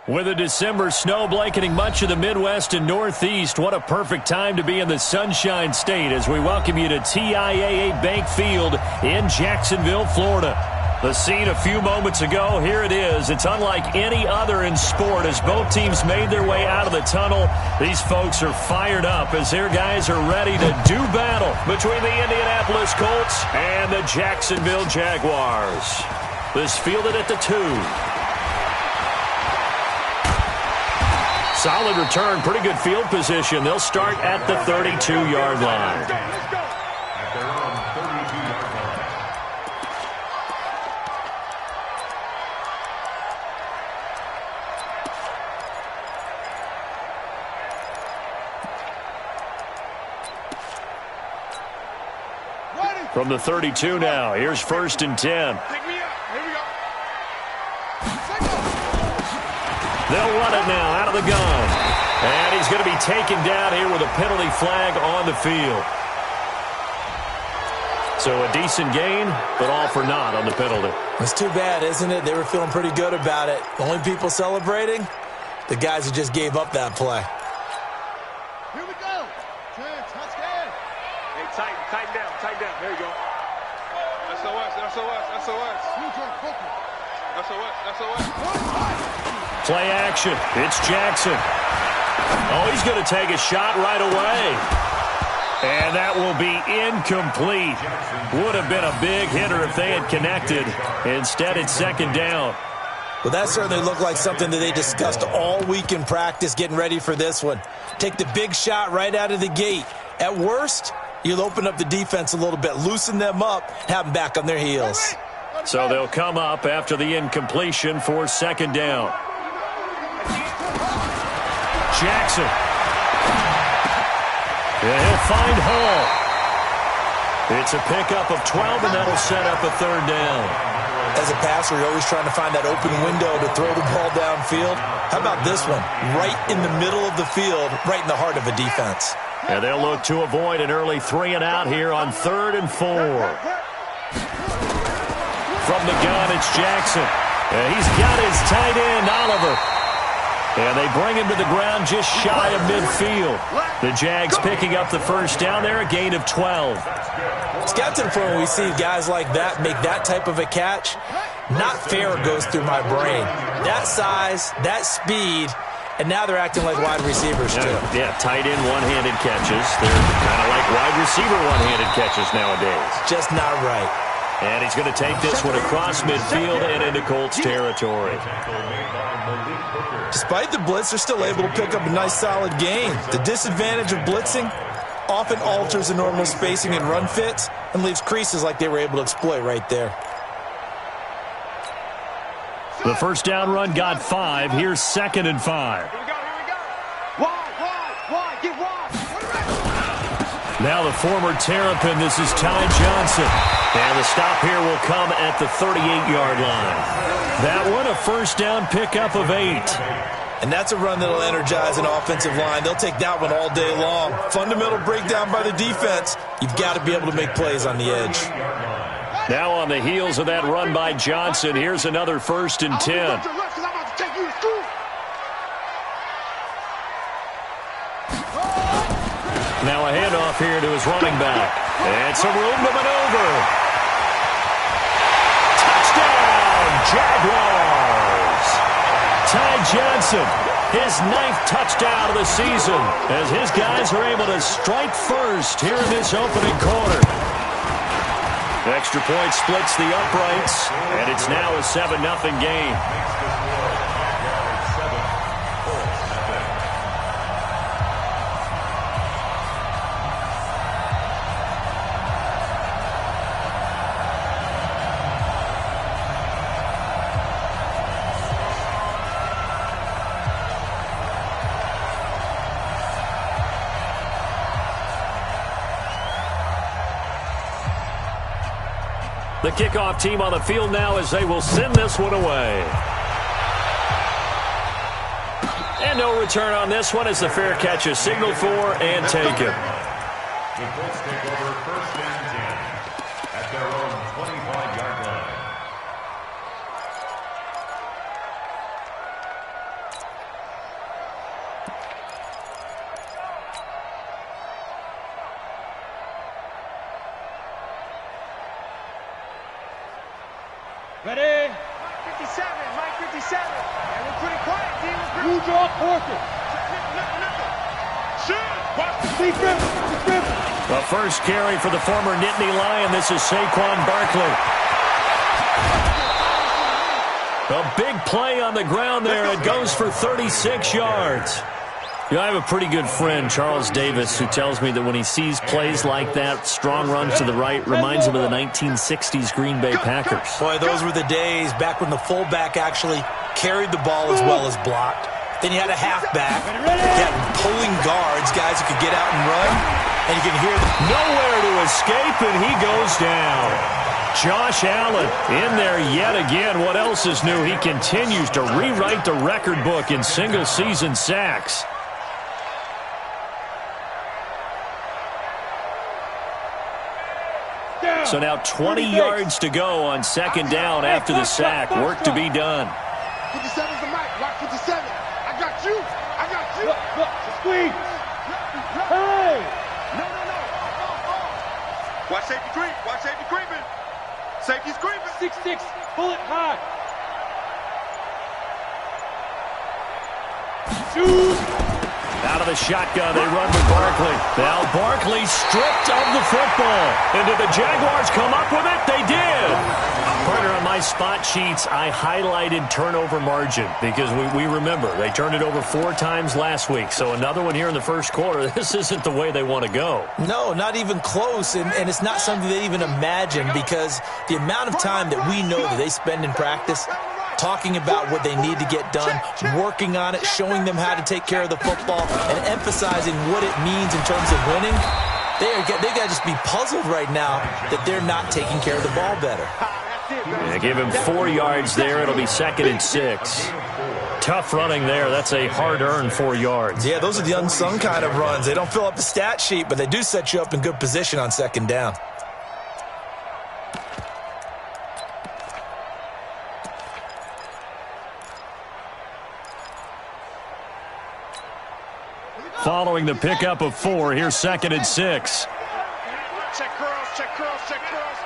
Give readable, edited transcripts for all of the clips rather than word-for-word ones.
With a December snow blanketing much of the Midwest and Northeast, what a perfect time to be in the Sunshine State as we welcome you to TIAA Bank Field in Jacksonville, Florida. The scene a few moments ago, here it is. It's unlike any other in sport as both teams made their way out of the tunnel. These folks are fired up as their guys are ready to do battle between the Indianapolis Colts and the Jacksonville Jaguars. This fielded at the 2. Solid return, pretty good field position. They'll start at the 32-yard line. Let's go. At their own 32-yard Ready. From the 32 now, here's 1st and 10. Pick me up. Here we go. They'll run it now out of the gun. And he's going to be taken down here with a penalty flag on the field. So a decent gain, but all for naught on the penalty. It's too bad, isn't it? They were feeling pretty good about it. Only people celebrating, the guys who just gave up that play. Here we go. Touchdown. Hey, tighten down. There you go. SOS. Play action. It's Jackson. Oh, he's going to take a shot right away. And that will be incomplete. Would have been a big hitter if they had connected. Instead, it's 2nd down. Well, that certainly looked like something that they discussed all week in practice getting ready for this one. Take the big shot right out of the gate. At worst, you'll open up the defense a little bit, loosen them up, have them back on their heels. So they'll come up after the incompletion for 2nd down. Jackson. Yeah, he'll find Hall. It's a pickup of 12, and that'll set up a 3rd down. As a passer, you're always trying to find that open window to throw the ball downfield. How about this one? Right in the middle of the field, right in the heart of a defense. And they'll look to avoid an early 3 and out here on 3rd and 4. From the gun, it's Jackson. He's got his tight end, Oliver. And they bring him to the ground just shy of midfield. The Jags picking up the 1st down there, a gain of 12. It's got to the point where we see guys like that make that type of a catch. Not fair goes through my brain. That size, that speed, and now they're acting like wide receivers too. Yeah, tight end one-handed catches. They're kind of like wide receiver one-handed catches nowadays. Just not right. And he's going to take this one across midfield and into Colts territory. Despite the blitz, they're still able to pick up a nice solid gain. The disadvantage of blitzing often alters the normal spacing and run fits and leaves creases like they were able to exploit right there. The 1st down run got 5. Here's 2nd and 5. Here we go. Wide. Get wide. Now the former Terrapin, this is Ty Johnson. And the stop here will come at the 38-yard line. That one, a 1st down pickup of 8. And that's a run that'll energize an offensive line. They'll take that one all day long. Fundamental breakdown by the defense. You've got to be able to make plays on the edge. Now on the heels of that run by Johnson, here's another 1st and 10. Now a handoff here to his running back. And some room to maneuver. Touchdown, Jaguars! Ty Johnson, his 9th touchdown of the season, as his guys are able to strike first here in this opening quarter. Extra point splits the uprights, and it's now a 7-0 game. The kickoff team on the field now as they will send this one away. And no return on this one as the fair catch is signaled for and taken. The Colts take over 1st and 10 at their own 25-yard line. Ready? Mike 57, Mike 57. And we're pretty quiet, D. You draw portrait. The first carry for the former Nittany Lion. This is Saquon Barkley. A big play on the ground there. It goes for 36 yards. You know, I have a pretty good friend, Charles Davis, who tells me that when he sees plays like that, strong runs to the right, reminds him of the 1960s Green Bay Packers. Boy, those were the days back when the fullback actually carried the ball as well as blocked. Then you had a halfback. You had pulling guards, guys who could get out and run. And you can hear them. Nowhere to escape, and he goes down. Josh Allen in there yet again. What else is new? He continues to rewrite the record book in single-season sacks. So now 20 yards to go on second down after the sack. Work to be done. 57's the mic. Lock 57. I got you. I got you. Look, squeeze. Hey! No. Watch safety creep. Watch safety creeping. Safety's creeping. 6-6. Bullet high. Shoot. Out of the shotgun, they run with Barkley. Now Barkley stripped of the football. And did the Jaguars come up with it? They did. Partner, on my spot sheets, I highlighted turnover margin because we remember they turned it over 4 times last week. So another one here in the first quarter. This isn't the way they want to go. No, not even close, and it's not something they even imagine because the amount of time that we know that they spend in practice talking about what they need to get done, working on it, showing them how to take care of the football, and emphasizing what it means in terms of winning. They got to just be puzzled right now that they're not taking care of the ball better. Yeah, give him 4 yards there. It'll be 2nd and 6. Tough running there. That's a hard-earned 4 yards. Yeah, those are the unsung kind of runs. They don't fill up the stat sheet, but they do set you up in good position on second down. Following the pickup of 4, here's 2nd and 6. Check curls, check curls, check curls.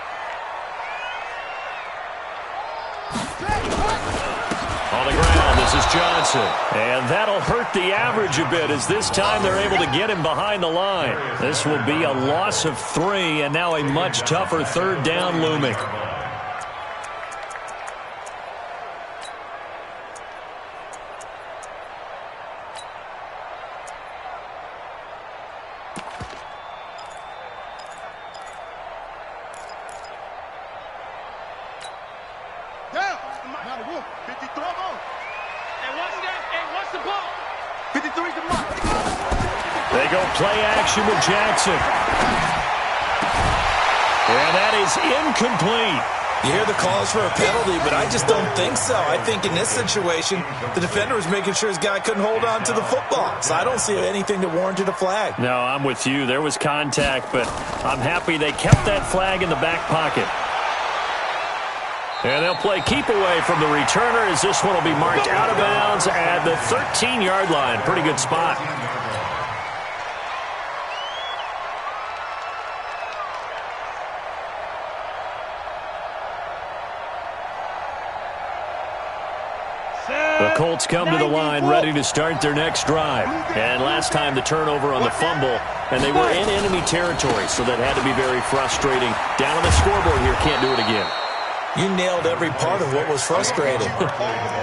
On the ground, this is Johnson. And that'll hurt the average a bit as this time they're able to get him behind the line. This will be a loss of 3 and now a much tougher 3rd down looming. Down. Now the wolf. 53 on. And what's that? And what's the ball? 53's the mark. They go play action with Jackson. And that is incomplete. You hear the calls for a penalty, but I just don't think so. I think in this situation, the defender was making sure his guy couldn't hold on to the football. So I don't see anything that warranted a flag. No, I'm with you. There was contact, but I'm happy they kept that flag in the back pocket. And they'll play keep away from the returner as this one will be marked out of bounds at the 13-yard line. Pretty good spot. The Colts come to the line ready to start their next drive. And last time the turnover on the fumble, and they were in enemy territory, so that had to be very frustrating. Down on the scoreboard here, can't do it again. You nailed every part of what was frustrating.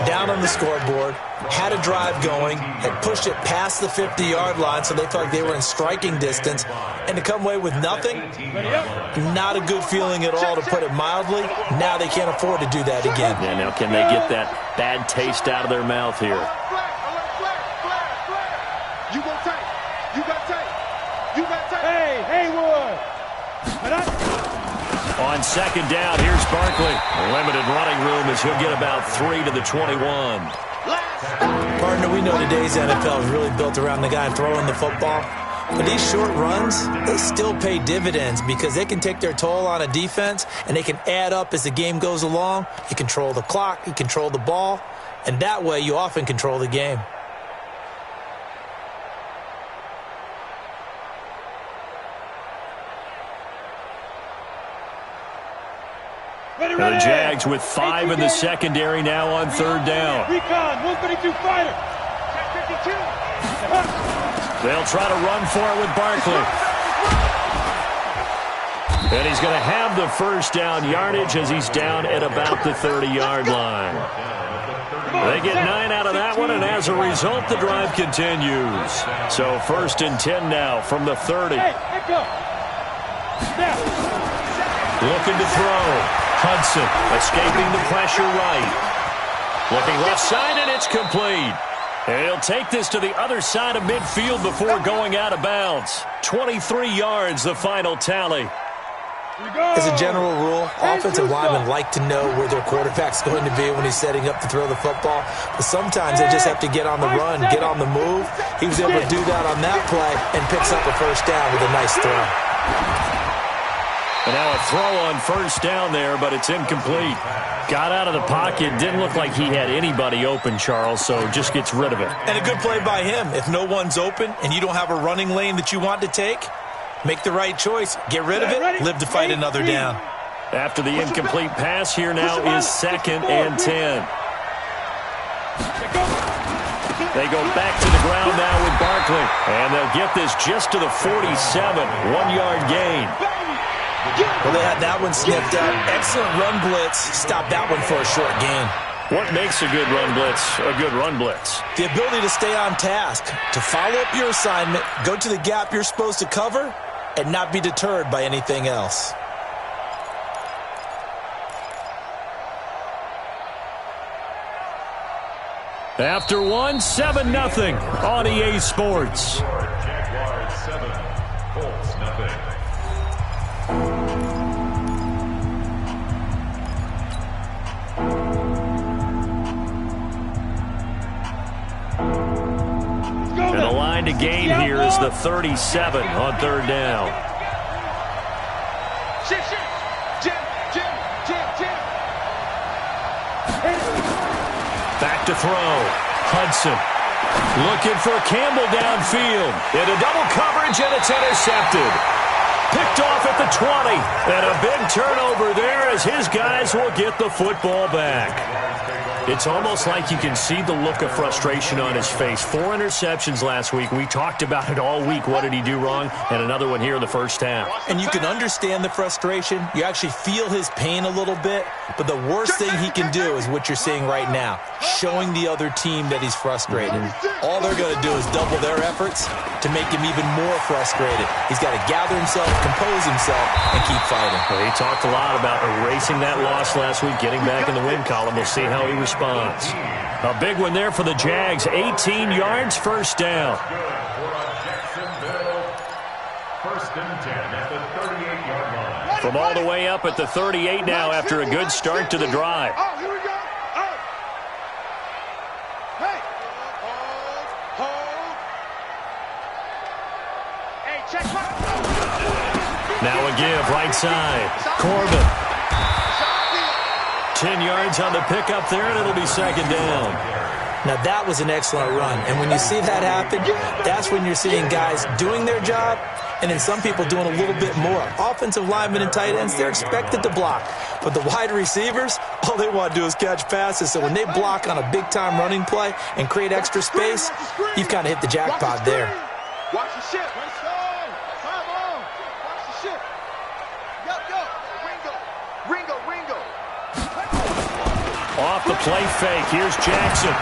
Down on the scoreboard, had a drive going, had pushed it past the 50-yard line so they felt like they were in striking distance, and to come away with nothing, not a good feeling at all, to put it mildly. Now they can't afford to do that again. Yeah, now can they get that bad taste out of their mouth here? You gon' take. You got take. You got take. Hey, Haywood. On second down, here's Barkley. Limited running room as he'll get about 3 to the 21. Partner, we know today's NFL is really built around the guy throwing the football. But these short runs, they still pay dividends because they can take their toll on a defense and they can add up as the game goes along. You control the clock, you control the ball, and that way you often control the game. And the Jags with 5 in the secondary now on third down. Recon, 132 fighter. Check 52. They'll try to run for it with Barkley. And he's going to have the first down yardage as he's down at about the 30-yard line. They get 9 out of that one, and as a result, the drive continues. So 1st and 10 now from the 30. Looking to throw. Hudson escaping the pressure right. Looking left side, and it's complete. And he'll take this to the other side of midfield before going out of bounds. 23 yards, the final tally. As a general rule, offensive linemen like to know where their quarterback's going to be when he's setting up to throw the football. But sometimes they just have to get on the run, get on the move. He was able to do that on that play and picks up a first down with a nice throw. And now a throw on first down there, but it's incomplete. Got out of the pocket. Didn't look like he had anybody open, Charles, so just gets rid of it. And a good play by him. If no one's open and you don't have a running lane that you want to take, make the right choice. Get rid of it. Live to fight another down. After the incomplete pass here now is 2nd and 10. They go back to the ground now with Barkley. And they'll get this just to the 47. 1-yard gain. Well, they had that one sniffed out. Excellent run blitz. Stop that one for a short gain. What makes a good run blitz a good run blitz? The ability to stay on task, to follow up your assignment, go to the gap you're supposed to cover, and not be deterred by anything else. After one, 7-0 on EA Sports. Jaguars 7, Colts nothing. And the line to gain here is the 37 on third down. Back to throw. Hudson looking for Campbell downfield. Into double coverage, and it's intercepted. Picked off at the 20. And a big turnover there as his guys will get the football back. It's almost like you can see the look of frustration on his face. 4 interceptions last week. We talked about it all week. What did he do wrong? And another one here in the first half. And you can understand the frustration. You actually feel his pain a little bit. But the worst thing he can do is what you're seeing right now, showing the other team that he's frustrated. All they're going to do is double their efforts to make him even more frustrated. He's got to gather himself, compose himself, and keep fighting. Well, he talked a lot about erasing that loss last week, getting back in the win column. We'll see how he responds. A big one there for the Jags. 18 yards, first down. First and 10 at the 38-yard line. From all the way up at the 38 now after a good start to the drive. Oh, here we go. Oh. Hey. Hold. Hey, check my... Now a give, right side. Corbin. 10 yards on the pickup there, and it'll be second down. Now, that was an excellent run. And when you see that happen, that's when you're seeing guys doing their job and then some people doing a little bit more. Offensive linemen and tight ends, they're expected to block. But the wide receivers, all they want to do is catch passes. So when they block on a big-time running play and create extra space, you've kind of hit the jackpot there. Watch the ship. Come on. Watch the ship. Go. Ringo. Off the play fake. Here's Jackson.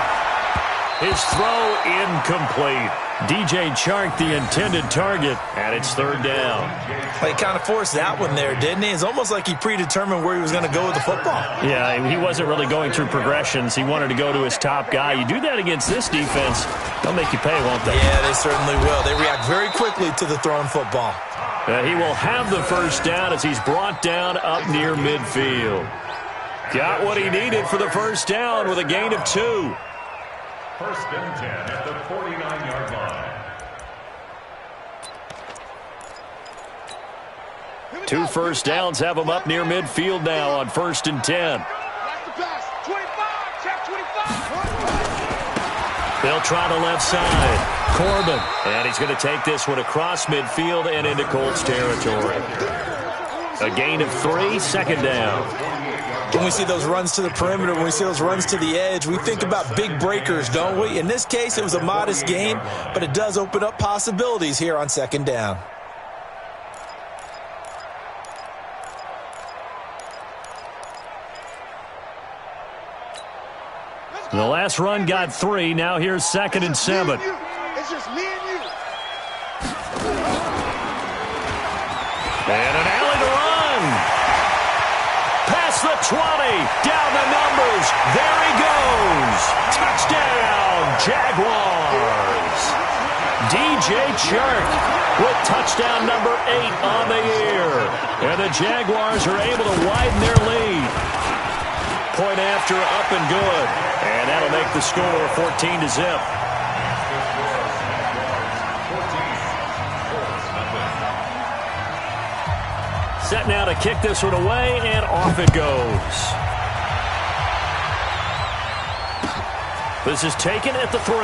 His throw incomplete. DJ Chark, the intended target, and it's third down. Well, he kind of forced that one there, didn't he? It's almost like he predetermined where he was going to go with the football. Yeah, he wasn't really going through progressions. He wanted to go to his top guy. You do that against this defense, they'll make you pay, won't they? Yeah, they certainly will. They react very quickly to the thrown football. He will have the first down as he's brought down up near midfield. Got what he needed for the first down with a gain of 2. First and 10 at the 49-yard line. 2 first downs have him up near midfield now on 1st and 10. Watch the pass. 25, check 25. They'll try the left side. Corbin. And he's going to take this one across midfield and into Colts territory. A gain of 3, second down. When we see those runs to the perimeter, when we see those runs to the edge, we think about big breakers, don't we? In this case, it was a modest gain, but it does open up possibilities here on second down. The last run got 3. Now here's 2nd and 7. It's just me and you. And an alley to run. Past the 20. Down the numbers. There he goes. Touchdown, Jaguars. DJ Chark with touchdown number 8 on the year. And the Jaguars are able to widen their lead. Point after, up and good. And that'll make the score 14-0. Set now to kick this one away, and off it goes. This is taken at the 3.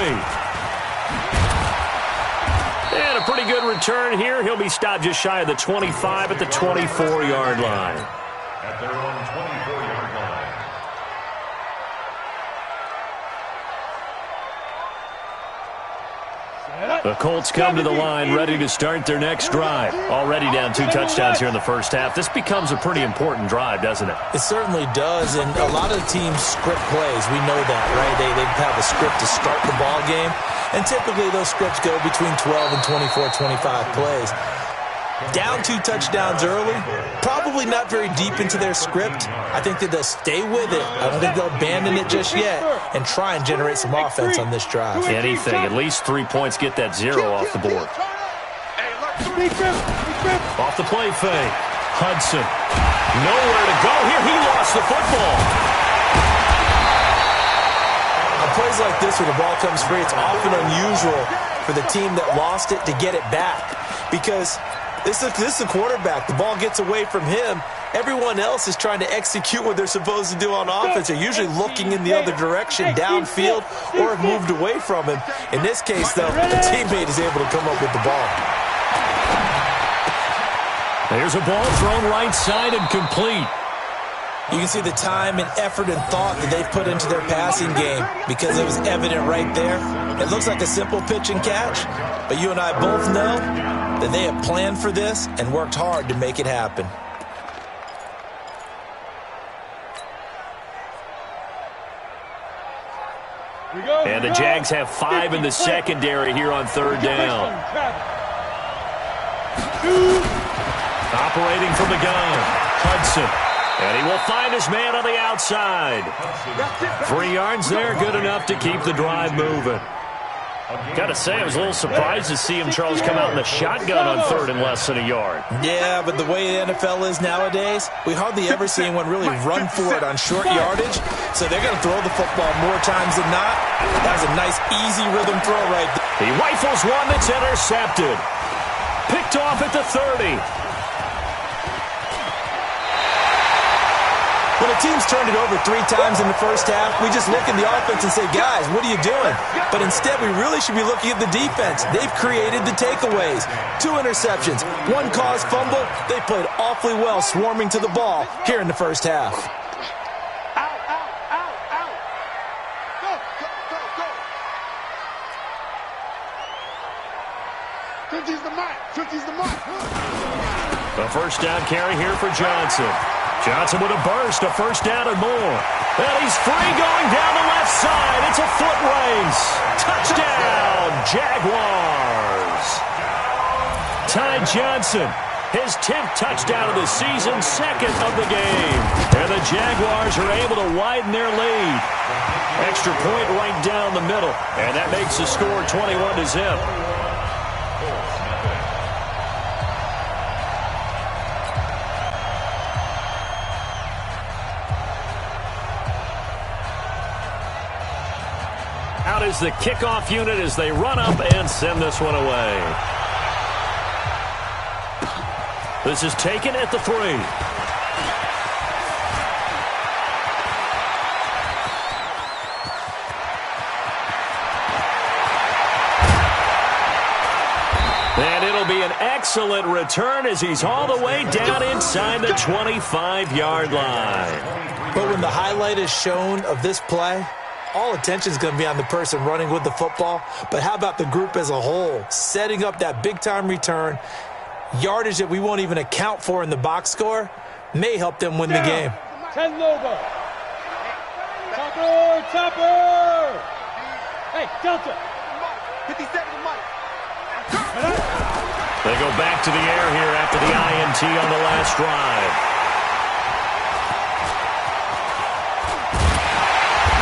And a pretty good return here. He'll be stopped just shy of the 25 at the 24-yard line. At their own 24-yard line. The Colts come to the line ready to start their next drive. Already down 2 touchdowns here in the first half. This becomes a pretty important drive, doesn't it? It certainly does, and a lot of the teams script plays. We know that, right? They have a script to start the ball game, and typically those scripts go between 12 and 24, 25 plays. Down 2 touchdowns early, probably not very deep into their script. I think that they'll stay with it. I don't think they'll abandon it just yet and try and generate some offense on this drive. Anything, at least 3 points, get that 0 off the board. Off the play fake. Hudson. Nowhere to go here. He lost the football. On plays like this where the ball comes free, it's often unusual for the team that lost it to get it back because this is the quarterback. The ball gets away from him. Everyone else is trying to execute what they're supposed to do on offense. They're usually looking in the other direction, downfield, or have moved away from him. In this case, though, a teammate is able to come up with the ball. There's a ball thrown right side and complete. You can see the time and effort and thought that they've put into their passing game because it was evident right there. It looks like a simple pitch and catch, but you and I both know that they have planned for this and worked hard to make it happen. And the Jags have 5 in the secondary here on 3rd down. Operating from the gun, Hudson. And he will find his man on the outside. 3 yards there, good enough to keep the drive moving. Got to say, I was a little surprised to see him, Charles, come out in the shotgun on 3rd and less than a yard. Yeah, but the way the NFL is nowadays, we hardly ever see anyone really run for it on short yardage. So they're going to throw the football more times than not. That was a nice, easy rhythm throw right there. He rifles one that's intercepted. Picked off at the 30. When a team's turned it over 3 times in the first half, we just look at the offense and say, guys, what are you doing? But instead, we really should be looking at the defense. They've created the takeaways. 2 interceptions, 1 caused fumble. They played awfully well swarming to the ball here in the first half. Go. 50's the mark. 50's the mark. A first down carry here for Johnson. Johnson with a burst, a first down and more. And he's free going down the left side. It's a foot race. Touchdown, Jaguars. Ty Johnson, his 10th touchdown of the season, 2nd of the game. And the Jaguars are able to widen their lead. Extra point right down the middle. And that makes the score 21-0. Out is the kickoff unit as they run up and send this one away. This is taken at the 3. And it'll be an excellent return as he's all the way down inside the 25-yard line. But when the highlight is shown of this play, all attention is going to be on the person running with the football. But how about the group as a whole? Setting up that big-time return, yardage that we won't even account for in the box score, may help them win the game. 10 Lobo. Topper! Hey, Delta. 57 to Mike. They go back to the air here after the INT on the last drive.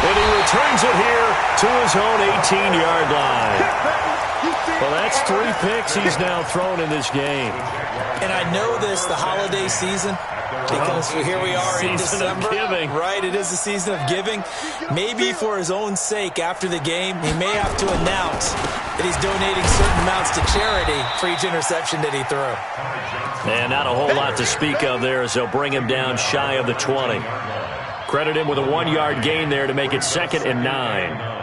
And he returns it here to his own 18-yard line. Well, that's 3 picks he's now thrown in this game. And I know this, the holiday season, because here we are in December. Season of giving. Right, it is the season of giving. Maybe for his own sake after the game, he may have to announce that he's donating certain amounts to charity for each interception that he threw. And not a whole lot to speak of there as they'll bring him down shy of the 20. Credit him with a 1-yard gain there to make it 2nd and 9.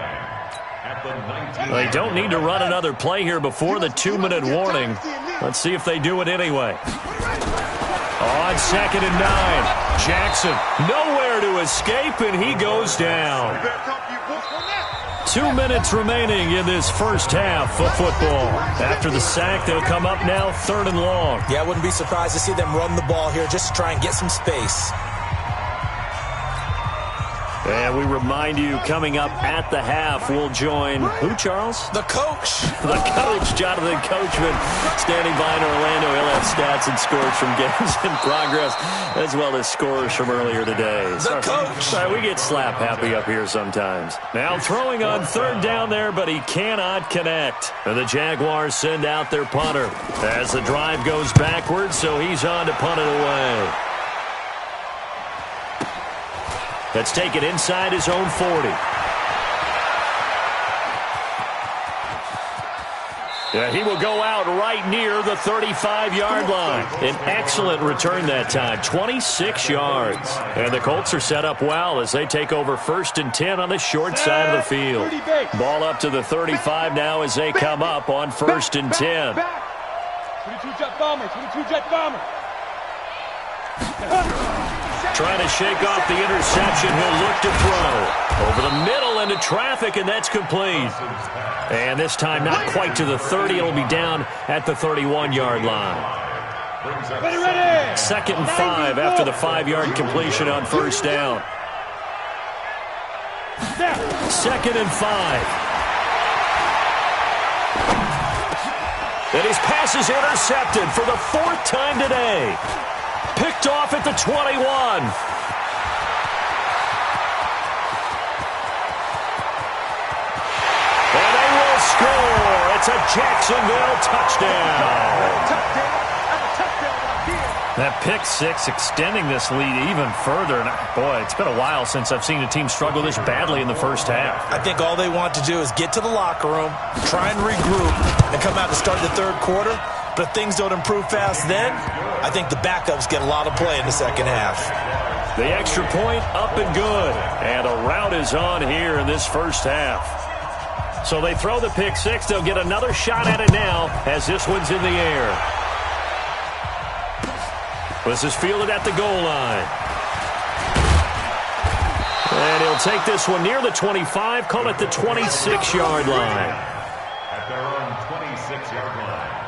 They don't need to run another play here before the 2-minute warning. Let's see if they do it anyway. On 2nd and 9, Jackson nowhere to escape, and he goes down. 2 minutes remaining in this first half of football. After the sack, they'll come up now 3rd and long. Yeah, I wouldn't be surprised to see them run the ball here just to try and get some space. And we remind you, coming up at the half, we'll join who, Charles? The coach. The coach, Jonathan Coachman, standing by in Orlando. He'll have stats and scores from games in progress, as well as scores from earlier today. The coach. Sorry, we get slap happy up here sometimes. Now throwing on 3rd down there, but he cannot connect. And the Jaguars send out their punter as the drive goes backwards, so he's on to punt it away. Let's take it inside his own 40. Yeah, he will go out right near the 35-yard line. An excellent return that time, 26 yards. And the Colts are set up well as they take over 1st and 10 on the short side of the field. Ball up to the 35 now as they come up on 1st and 10. 22 jet bomber, 22 jet bomber. Trying to shake off the interception. He'll look to throw. Over the middle into traffic, and that's complete. And this time not quite to the 30. It'll be down at the 31-yard line. 2nd and 5 after the 5-yard completion on 1st down. 2nd and 5. And his pass is intercepted for the 4th time today. Picked off at the 21. And they will score. It's a Jacksonville touchdown. That pick 6 extending this lead even further. And boy, it's been a while since I've seen a team struggle this badly in the first half. I think all they want to do is get to the locker room, try and regroup, and come out to start the 3rd quarter. But if things don't improve fast then, I think the backups get a lot of play in the 2nd half. The extra point up and good. And a rout is on here in this first half. So they throw the pick 6. They'll get another shot at it now as this one's in the air. This is fielded at the goal line. And he'll take this one near the 25, call it the 26-yard line. At their own 26-yard line.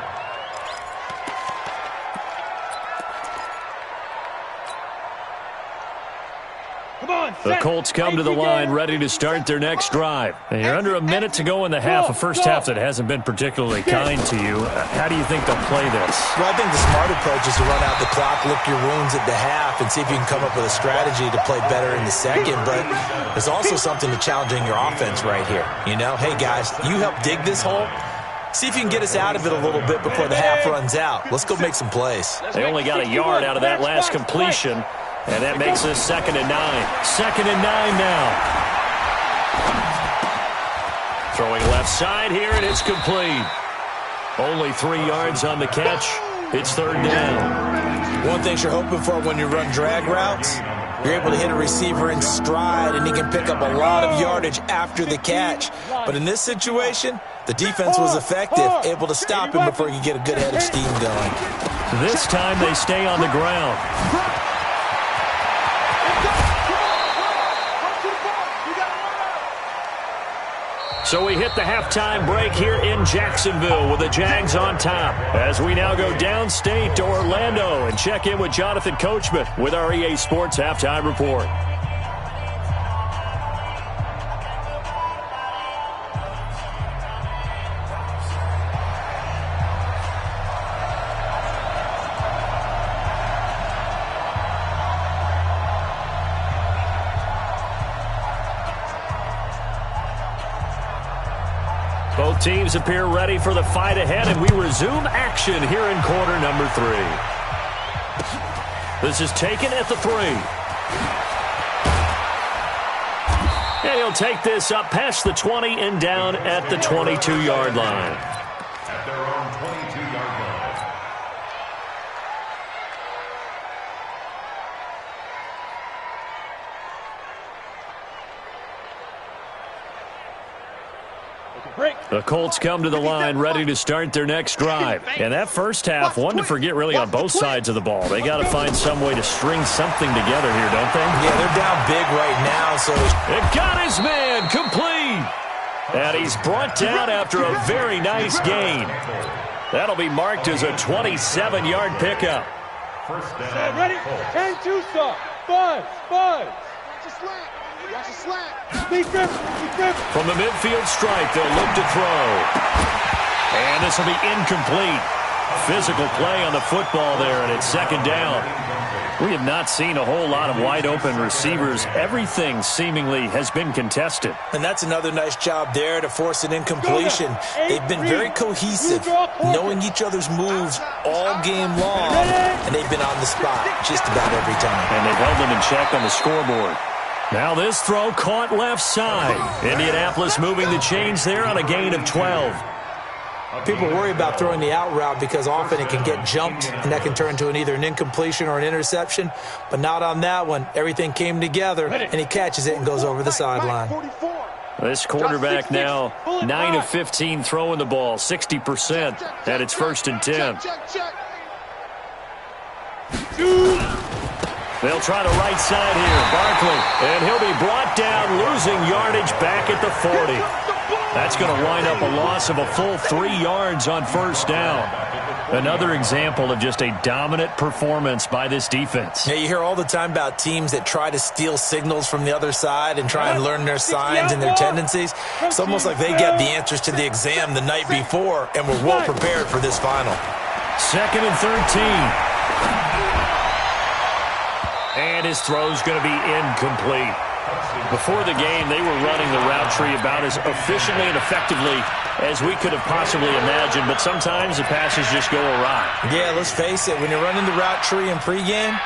The Colts come to the line ready to start their next drive. And you're under a minute to go in the half, a first half that hasn't been particularly kind to you. How do you think they'll play this? Well, I think the smart approach is to run out the clock, lick your wounds at the half, and see if you can come up with a strategy to play better in the 2nd. But there's also something to challenging your offense right here. You know, hey, guys, you help dig this hole. See if you can get us out of it a little bit before the half runs out. Let's go make some plays. They only got a yard out of that last completion. And that makes us 2nd and 9. 2nd and 9 now. Throwing left side here, and it's complete. Only 3 yards on the catch. It's 3rd down. One thing you're hoping for when you run drag routes, You're able to hit a receiver in stride, and he can pick up a lot of yardage after the catch. But in this situation, the defense was effective, able to stop him before he could get a good head of steam going. This time they stay on the ground. So we hit the halftime break here in Jacksonville with the Jags on top, as we now go downstate to Orlando and check in with Jonathan Coachman with our EA Sports Halftime Report. Both teams appear ready for the fight ahead, and we resume action here in quarter number 3. This is taken at the 3. And he'll take this up past the 20 and down at the 22-yard line. At their own 22-yard line. The Colts come to the line ready to start their next drive. And that first half, one to forget really on both sides of the ball. They got to find some way to string something together here, don't they? Yeah, they're down big right now. So it got his man complete. And he's brought down after a very nice gain. That'll be marked as a 27-yard pickup. First down. Ready? 10-2 stop. Buzz. Watch a slant. Watch a slant. From the midfield stripe, they'll look to throw. And this will be incomplete. Physical play on the football there, and it's second down. We have not seen a whole lot of wide-open receivers. Everything seemingly has been contested. And that's another nice job there to force an incompletion. They've been very cohesive, knowing each other's moves all game long, and they've been on the spot just about every time. And they've held them in check on the scoreboard. Now this throw caught left side. Indianapolis moving the chains there on a gain of 12. People worry about throwing the out route because often it can get jumped, and that can turn into either an incompletion or an interception. But not on that one. Everything came together, and he catches it and goes over the sideline. This quarterback now 9 of 15 throwing the ball, 60% at its first and 10. They'll try the right side here. Barkley, and he'll be brought down, losing yardage back at the 40. That's going to wind up a loss of a full 3 yards on first down. Another example of just a dominant performance by this defense. Yeah, you hear all the time about teams that try to steal signals from the other side and try and learn their signs and their tendencies. It's almost like they get the answers to the exam the night before and were well prepared for this final. Second and 13. And his throw's going to be incomplete. Before the game, they were running the route tree about as efficiently and effectively as we could have possibly imagined, but sometimes the passes just go awry. Yeah, let's face it. When you're running the route tree in pregame,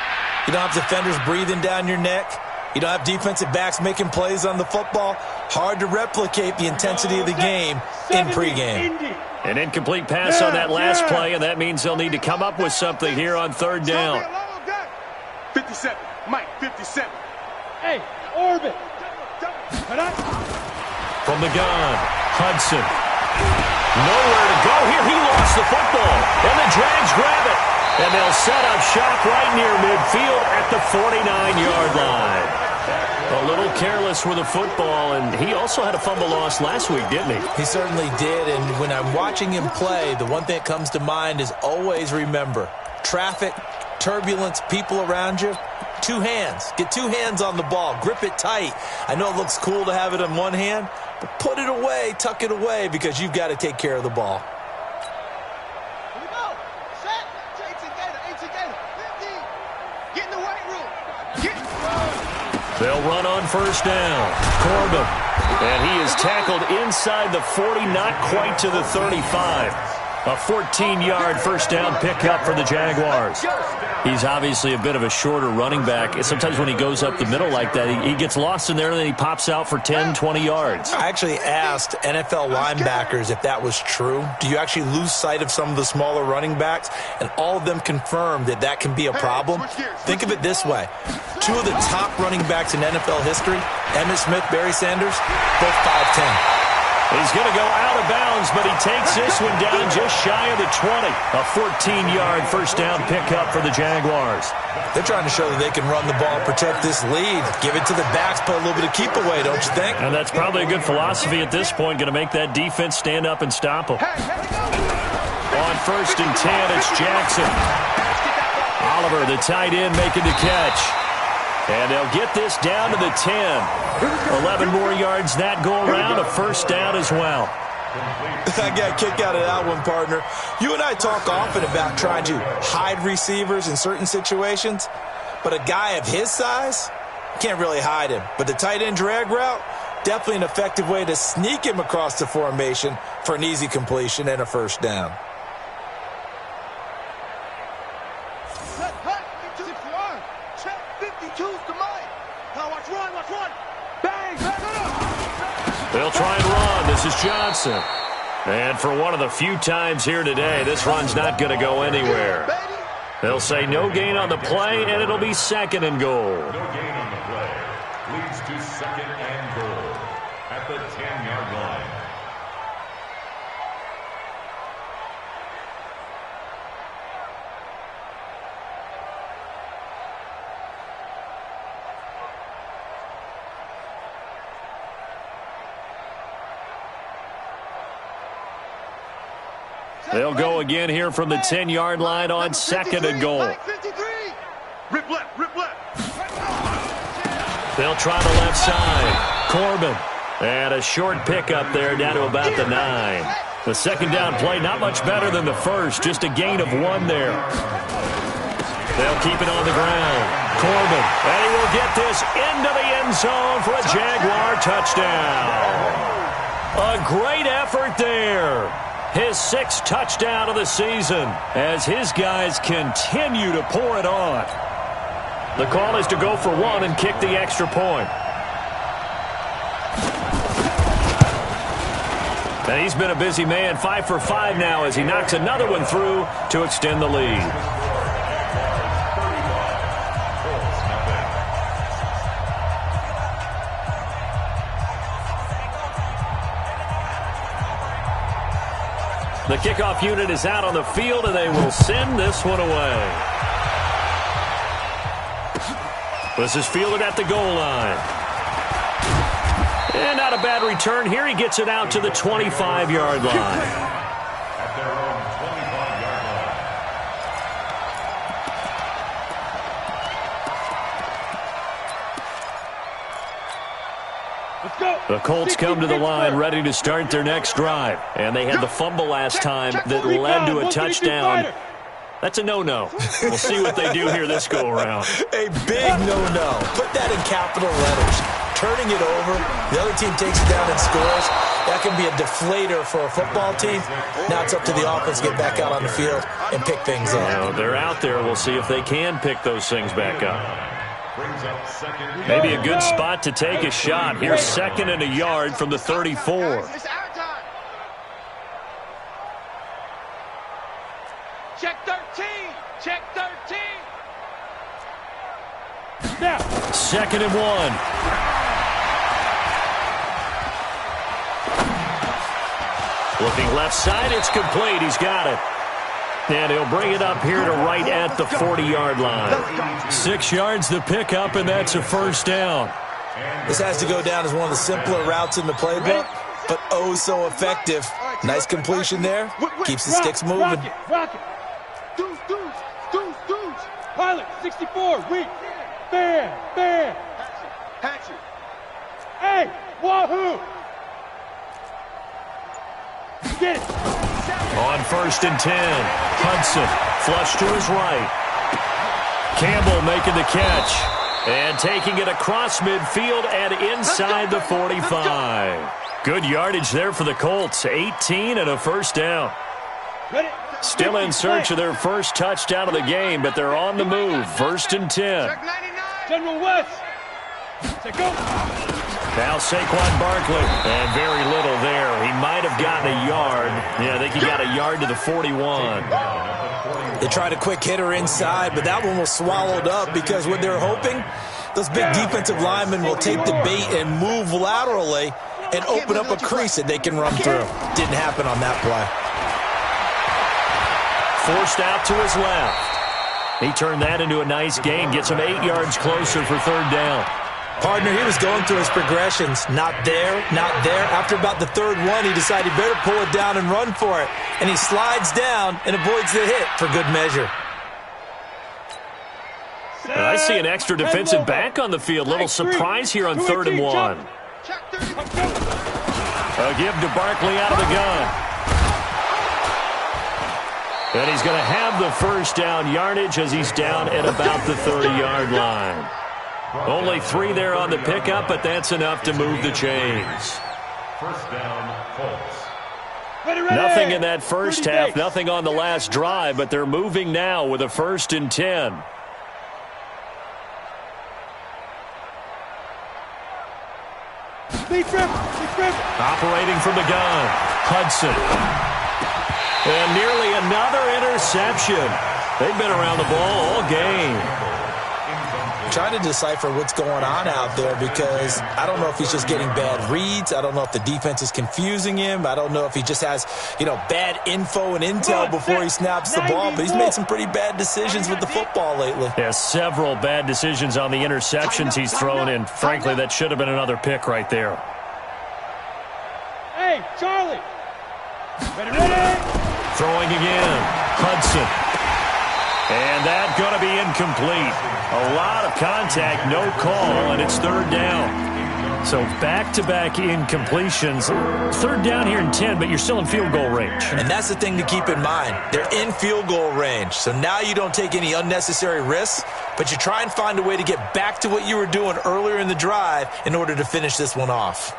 you don't have defenders breathing down your neck. You don't have defensive backs making plays on the football. Hard to replicate the intensity of the game in pregame. An incomplete pass on that last play, and that means they'll need to come up with something here on third down. 57. Mike, 57. Hey, orbit. From the gun, Hudson. Nowhere to go here. He lost the football, and the Jags grab it. And they'll set up shop right near midfield at the 49-yard line. A little careless with the football, and he also had a fumble loss last week, didn't he? He certainly did, and when I'm watching him play, the one thing that comes to mind is always remember, traffic, turbulence, people around you, 2 hands. Get 2 hands on the ball. Grip it tight. I know it looks cool to have it in one hand, but put it away, tuck it away, because you've got to take care of the ball. Here we go. Set. Get together. Get in the weight room. They'll run on first down. Corbin. And he is tackled inside the 40, not quite to the 35. A 14-yard first down pickup for the Jaguars. He's obviously a bit of a shorter running back. Sometimes when he goes up the middle like that, he gets lost in there, and then he pops out for 10, 20 yards. I actually asked NFL linebackers if that was true. Do you actually lose sight of some of the smaller running backs? And all of them confirmed that that can be a problem. Think of it this way. Two of the top running backs in NFL history, Emmitt Smith, Barry Sanders, both 5'10". He's going to go out of bounds, but he takes this one down just shy of the 20. A 14-yard first down pickup for the Jaguars. They're trying to show that they can run the ball, protect this lead, give it to the backs, play a little bit of keep away, don't you think? And that's probably a good philosophy at this point, going to make that defense stand up and stop them. On 1st and 10, it's Jackson. Oliver, the tight end, making the catch. And they'll get this down to the 10. 11 more yards that go around, a first down as well. I got a kick out of that one, partner. You and I talk often about trying to hide receivers in certain situations, but a guy of his size can't really hide him. But the tight end drag route, definitely an effective way to sneak him across the formation for an easy completion and a first down. They'll try and run. This is Johnson. And for one of the few times here today, this run's not going to go anywhere. They'll say no gain on the play, and it'll be 2nd and goal. No gain on the play. Leads to 2nd and goal at the 10-yard line. They'll go again here from the 10-yard line on 2nd and goal. Rip left, rip left. They'll try the left side. Corbin. And a short pickup there down to about the 9. The second down play not much better than the first. Just a gain of 1 there. They'll keep it on the ground. Corbin. And he will get this into the end zone for a Jaguar touchdown. A great effort there. His 6th touchdown of the season as his guys continue to pour it on. The call is to go for 1 and kick the extra point. And he's been a busy man, 5 for 5 now as he knocks another one through to extend the lead. The kickoff unit is out on the field, and they will send this one away. This is fielded at the goal line. And not a bad return here. He gets it out to the 25-yard line. At their own 25-yard line. Let's go. The Colts come to the line ready to start their next drive. And they had the fumble last time that led to a touchdown. That's a no-no. We'll see what they do here this go-around. A big no-no. Put that in capital letters. Turning it over, the other team takes it down and scores. That can be a deflator for a football team. Now it's up to the offense to get back out on the field and pick things up. Now, they're out there. We'll see if they can pick those things back up. Maybe a good spot to take a shot. Here's 2nd and a yard from the 34. Check 13. Check 13. Now. 2nd and 1. Looking left side, it's complete. He's got it. And he'll bring it up here to right at the 40-yard line. 6 yards the pickup, and that's a first down. This has to go down as one of the simpler routes in the playbook, but oh so effective. Nice completion there. Keeps the sticks moving. Rocket. Deuce. Pilot, 64, weak. Bam. Hatchet. Hey, wahoo. Get it. On 1st and 10, Hudson flush to his right. Campbell making the catch and taking it across midfield and inside the 45. Good yardage there for the Colts, 18 and a first down. Still in search of their first touchdown of the game, but they're on the move. 1st and 10. General West. Take go. Now Saquon Barkley, and very little there. He might have gotten a yard. Yeah, I think he got a yard to the 41. They tried a quick hitter inside, but that one was swallowed up because what they're hoping, those big defensive linemen will take the bait and move laterally and open up a crease that they can run through. Didn't happen on that play. Forced out to his left. He turned that into a nice gain, gets him 8 yards closer for 3rd down. Partner, he was going through his progressions. Not there, not there. After about the 3rd one, he decided he better pull it down and run for it. And he slides down and avoids the hit for good measure. And I see an extra defensive back on the field. Little surprise here on 3rd and 1. A give to Barkley out of the gun. And he's going to have the first down yardage as he's down at about the 30-yard line. Only 3 there on the pickup, but that's enough to move the chains. First down, Colts. Nothing in that first half, nothing on the last drive, but they're moving now with a 1st and 10. Operating from the gun, Hudson. And nearly another interception. They've been around the ball all game. Trying to decipher what's going on out there because I don't know if he's just getting bad reads. I don't know if the defense is confusing him. I don't know if he just has, bad info and intel before he snaps the ball. But he's made some pretty bad decisions with the football lately. Yeah, several bad decisions on the interceptions he's thrown in. Frankly, that should have been another pick right there. Hey, Charlie. Ready. Throwing again. Hudson. And that's going to be incomplete. A lot of contact, no call, and it's 3rd down. So back-to-back incompletions. 3rd down here in 10, but you're still in field goal range. And that's the thing to keep in mind. They're in field goal range. So now you don't take any unnecessary risks, but you try and find a way to get back to what you were doing earlier in the drive in order to finish this one off.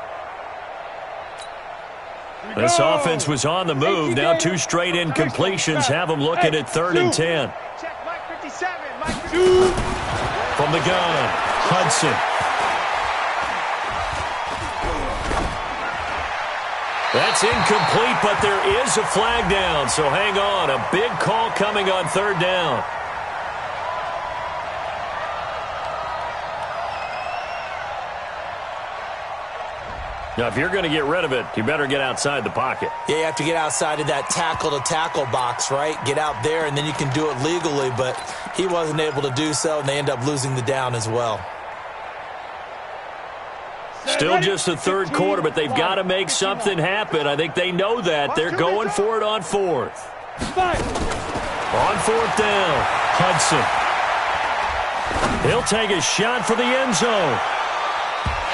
This offense was on the move. Now 2 straight incompletions have them looking at 3rd and 10. From the gun, Hudson. That's incomplete, but there is a flag down. So hang on. A big call coming on 3rd down. Now, if you're going to get rid of it, you better get outside the pocket. Yeah, you have to get outside of that tackle-to-tackle box, right? Get out there, and then you can do it legally, but he wasn't able to do so, and they end up losing the down as well. Still just the 3rd quarter, but they've got to make something happen. I think they know that. They're going for it on 4th. On 4th down, Hudson. He'll take a shot for the end zone.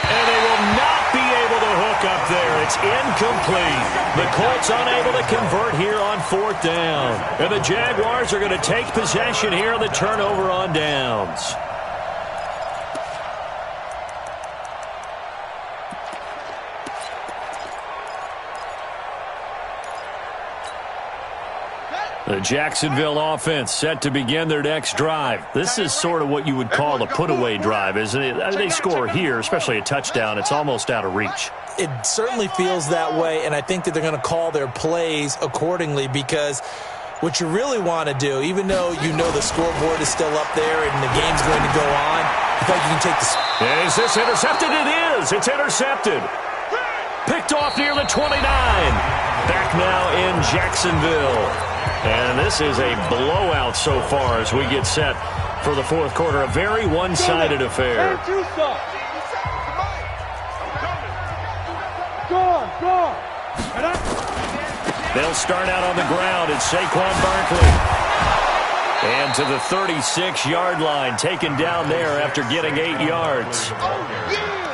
And they will not be able to hook up there. It's incomplete. The Colts unable to convert here on 4th down. And the Jaguars are going to take possession here on the turnover on downs. The Jacksonville offense set to begin their next drive. This is sort of what you would call a put-away drive, isn't it? They score here, especially a touchdown. It's almost out of reach. It certainly feels that way, and I think that they're going to call their plays accordingly because what you really want to do, even though you know the scoreboard is still up there and the game's going to go on, I think you can take the... Is this intercepted? It is. It's intercepted. Picked off near the 29. Back now in Jacksonville. And this is a blowout so far as we get set for the 4th quarter. A very one-sided affair. They'll start out on the ground. It's Saquon Barkley. And to the 36-yard line, taken down there after getting 8 yards.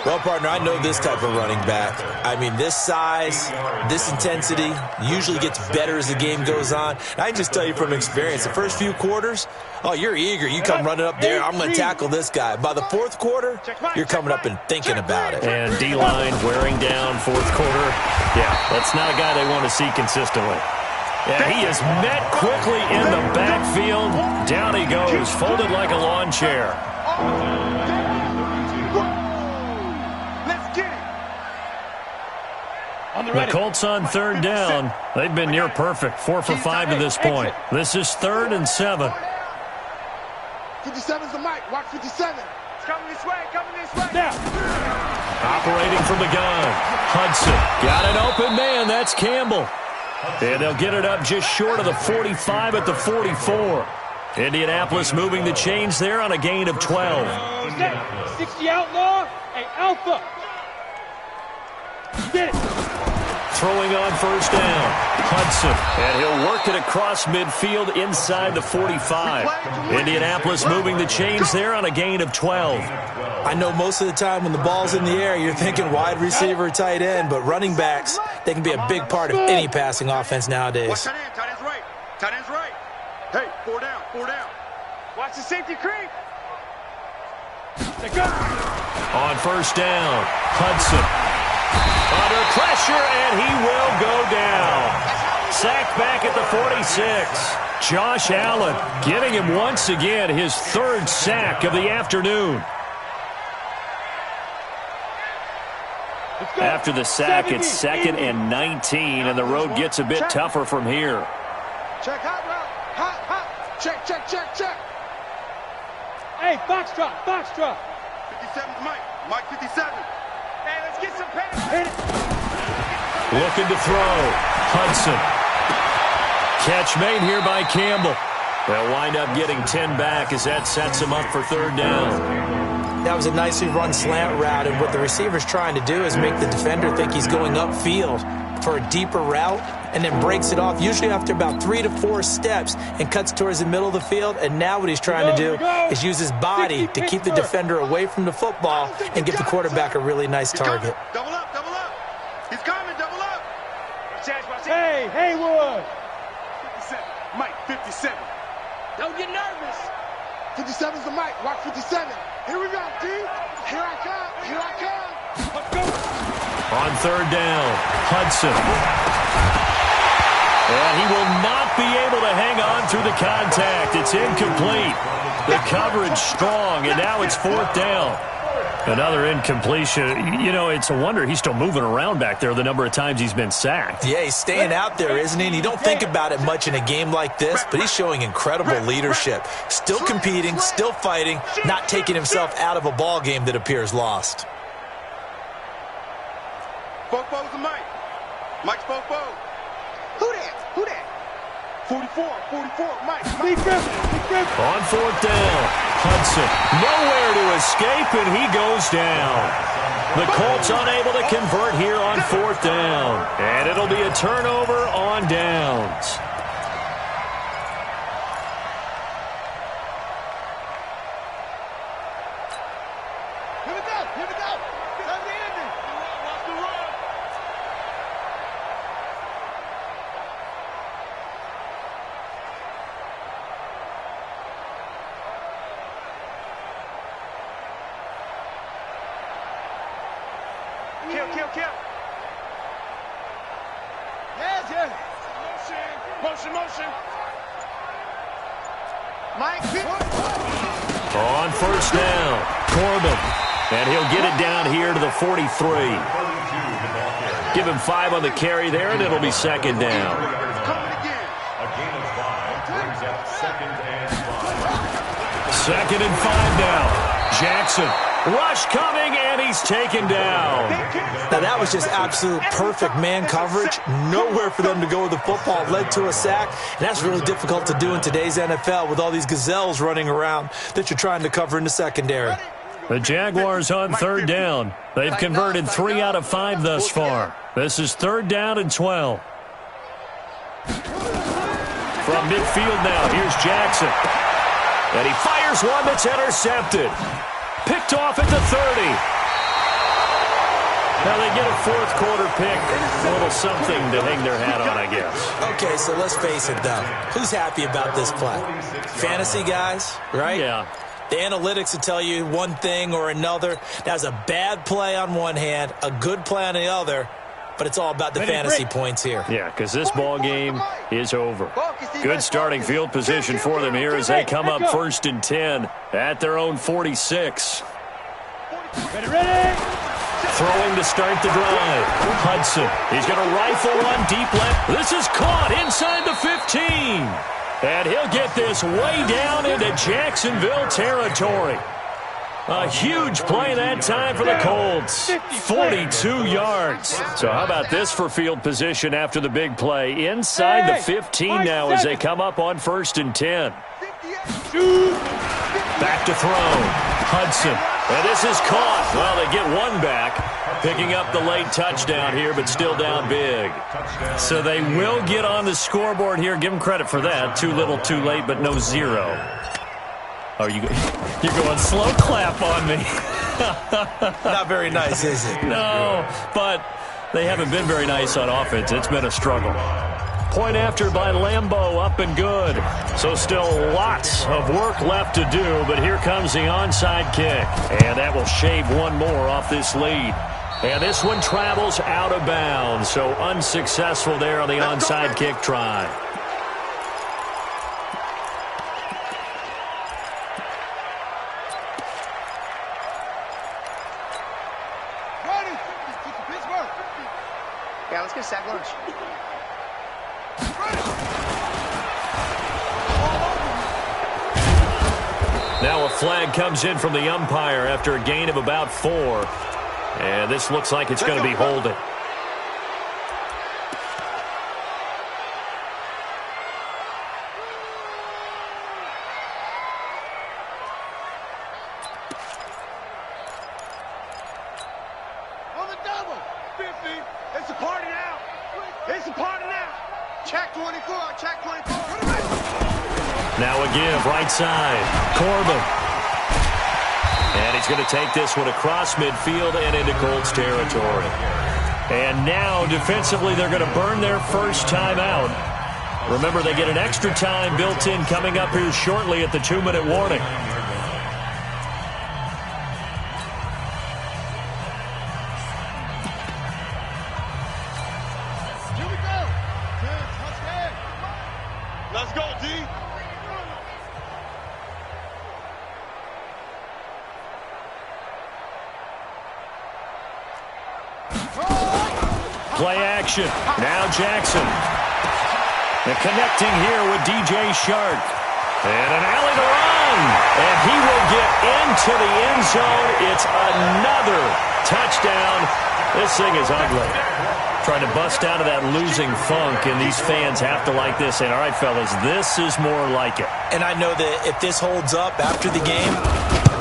Well, partner, I know this type of running back. I mean, this size, this intensity usually gets better as the game goes on. And I can just tell you from experience, the first few quarters, oh, you're eager. You come running up there, I'm going to tackle this guy. By the 4th quarter, you're coming up and thinking about it. And D-line wearing down 4th quarter. Yeah, that's not a guy they want to see consistently. Yeah, he is met quickly in the backfield. Down he goes, folded like a lawn chair. Let's get it. The Colts on third down. They've been near perfect, 4 for 5 to this point. This is 3rd and 7. 57's the mic. Watch 57. It's coming this way, Now. Operating from the gun. Hudson. Got an open man. That's Campbell. And they'll get it up just short of the 45 at the 44. Indianapolis moving the chains there on a gain of 12. 60 outlaw. Hey, Alpha. Get it. Throwing on first down. Hudson. And he'll work it across midfield inside the 45. Indianapolis moving the chains there on a gain of 12. I know most of the time when the ball's in the air, you're thinking wide receiver, tight end, but running backs, they can be a big part of any passing offense nowadays. Watch tight end. Tight end's right. Tight end's right. Hey, 4 down. 4 down. Watch the safety creep. They go. On first down, Hudson. Under pressure, and he will go down. Sacked back at the 46. Josh Allen giving him once again his 3rd sack of the afternoon. After the sack, it's 2nd and 19, and the road gets a bit tougher from here. Check hot route. Hot. Check. Hey, Foxtrot. 57's Mike. Mike 57. Hey, let's get some pass. Hit it. Looking to throw. Hudson. Catch made here by Campbell. They'll wind up getting 10 back as that sets him up for 3rd down. That was a nicely run slant route, and what the receiver's trying to do is make the defender think he's going upfield for a deeper route and then breaks it off, usually after about 3 to 4 steps, and cuts towards the middle of the field. And now what he's trying to do is use his body to keep the defender away from the football and give the quarterback a really nice target. Double up. He's coming, double up. Hey, Haywood. 57. Mike 57. Don't get nervous. 57's the mic. Watch 57. Here we go, D. Here I come. Let's go. On 3rd down, Hudson. And he will not be able to hang on through the contact. It's incomplete. The coverage strong, and now it's 4th down. Another incompletion. You know, it's a wonder he's still moving around back there the number of times he's been sacked. Yeah, he's staying out there, isn't he? And you don't think about it much in a game like this, but he's showing incredible leadership. Still competing, still fighting, not taking himself out of a ball game that appears lost. Fofo's the mic. Mike's Fofo. Who that? 44, Mike. On 4th down, Hudson. Nowhere to escape, and he goes down. The Colts unable to convert here on 4th down. And it'll be a turnover on downs. Here we go. Time to end it. Watch the run. Kill. Yes. Motion. Mike. On first down, Corbin. And he'll get it down here to the 43. Give him 5 on the carry there, and it'll be 2nd down. Coming again. A gain of 5 brings up 2nd and 5. 2nd and 5 now. Jackson. Rush coming, and he's taken down. Now, that was just absolute perfect man coverage. Nowhere for them to go with the football. Led to a sack, and that's really difficult to do in today's NFL with all these gazelles running around that you're trying to cover in the secondary. The Jaguars on 3rd down. They've converted 3 out of 5 thus far. This is 3rd down and 12. From midfield now, here's Jackson. And he fires one that's intercepted. Picked off at the 30. Now they get a 4th quarter pick. A little something to hang their hat on, I guess. Okay, so let's face it, though. Who's happy about this play? Fantasy guys, right? Yeah. The analytics will tell you one thing or another. That's a bad play on one hand, a good play on the other. but it's all about the fantasy points here. Yeah, because this ball game is over. Good starting field position for them here as they come up 1st and 10 at their own 46. Ready. Throwing to start the drive. Hudson. He's going to rifle one deep left. This is caught inside the 15. And he'll get this way down into Jacksonville territory. A huge play that time for the Colts. 42 yards. So how about this for field position after the big play? Inside the 15 now as they come up on 1st and 10. Back to throw. Hudson. And this is caught. Well, they get one back, picking up the late touchdown here, but still down big. So they will get on the scoreboard here. Give them credit for that. Too little, too late, but no 0. Oh, you're going slow clap on me. Not very nice, is it? No, but they haven't been very nice on offense. It's been a struggle. Point after by Lambeau, up and good. So still lots of work left to do, but here comes the onside kick. And that will shave one more off this lead. And this one travels out of bounds, so unsuccessful there on the onside kick try. Yeah, let's get a sack lunch. Now a flag comes in from the umpire after a gain of about 4. And this looks like it's going to be holding. On the double. 50. It's a party now. It's a party now. Check 24. Check 24. Now a give, right side. Corbin. And he's going to take this one across midfield and into Colts territory. And now, defensively, they're going to burn their first time out. Remember, they get an extra time built in coming up here shortly at the 2-minute warning. Here we go. Touchdown. Let's go, D. Play action. Now Jackson. And connecting here with DJ Shark. And an alley to run. And he will get into the end zone. It's another touchdown. This thing is ugly. Trying to bust out of that losing funk, and these fans have to like this. And all right, fellas, this is more like it. And I know that if this holds up after the game,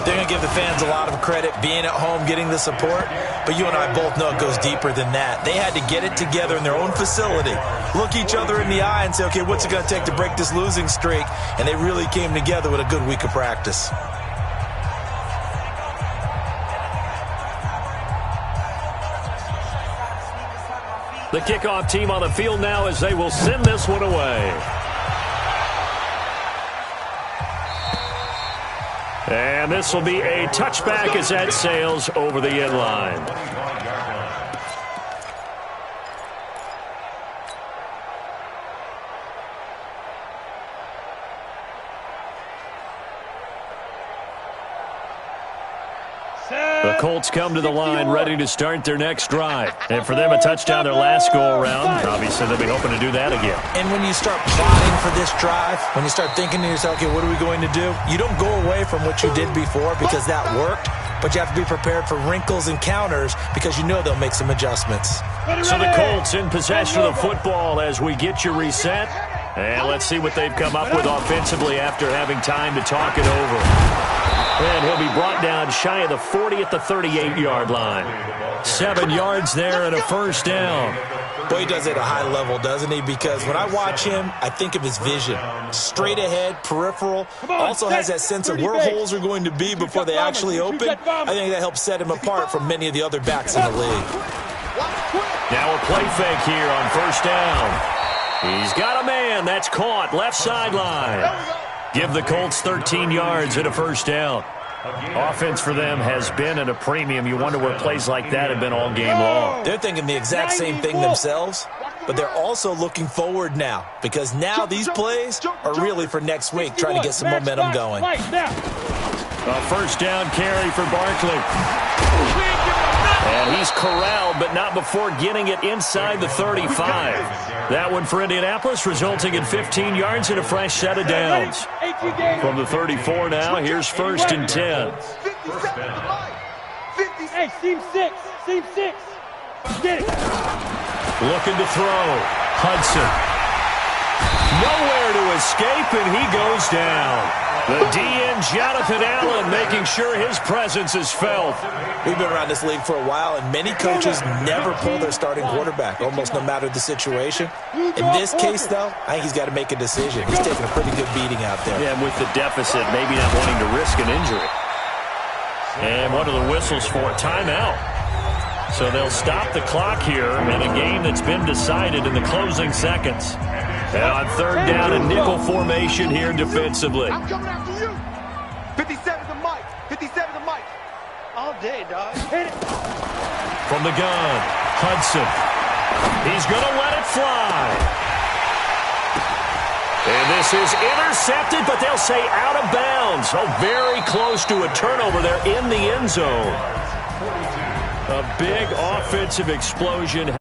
they're going to give the fans a lot of credit being at home, getting the support. But you and I both know it goes deeper than that. They had to get it together in their own facility, look each other in the eye and say, okay, what's it going to take to break this losing streak? And they really came together with a good week of practice. The kickoff team on the field now as they will send this one away. And this will be a touchback as that sails over the end line. The Colts come to the line ready to start their next drive. And for them, a touchdown their last go-around. Obviously, they'll be hoping to do that again. And when you start plotting for this drive, when you start thinking to yourself, okay, what are we going to do? You don't go away from what you did before because that worked, but you have to be prepared for wrinkles and counters because you know they'll make some adjustments. So the Colts in possession of the football as we get you reset. And let's see what they've come up with offensively after having time to talk it over. And he'll be brought down shy of the 40 at the 38-yard line. 7 yards there and a first down. Boy, he does it at a high level, doesn't he? Because when I watch him, I think of his vision. Straight ahead, peripheral. Also has that sense of where holes are going to be before they actually open. I think that helps set him apart from many of the other backs in the league. Now a play fake here on first down. He's got a man. That's caught. Left sideline. Give the Colts 13 yards and a first down. Offense for them has been at a premium. You wonder where plays like that have been all game long. They're thinking the exact same thing themselves, but they're also looking forward now because now these plays are really for next week, trying to get some momentum going. A first down carry for Barkley. And he's corralled, but not before getting it inside the 35. That one for Indianapolis, resulting in 15 yards and a fresh set of downs. From the 34 now, here's 1st and 10. Hey, seam 6. Seam 6. Get it. Looking to throw. Hudson. Nowhere to escape, and he goes down. The DN, Jonathan Allen, making sure his presence is felt. We've been around this league for a while, and many coaches never pull their starting quarterback, almost no matter the situation. In this case, though, I think he's got to make a decision. He's taking a pretty good beating out there. Yeah, and with the deficit, maybe not wanting to risk an injury. And what are the whistles for? Timeout. So they'll stop the clock here in a game that's been decided in the closing seconds. And on 3rd down and nickel formation here defensively. I'm coming after you. 57 to Mike. 57 to Mike. All day, dog. Hit it. From the gun, Hudson. He's going to let it fly. And this is intercepted, but they'll say out of bounds. Oh, very close to a turnover there in the end zone. A big offensive explosion.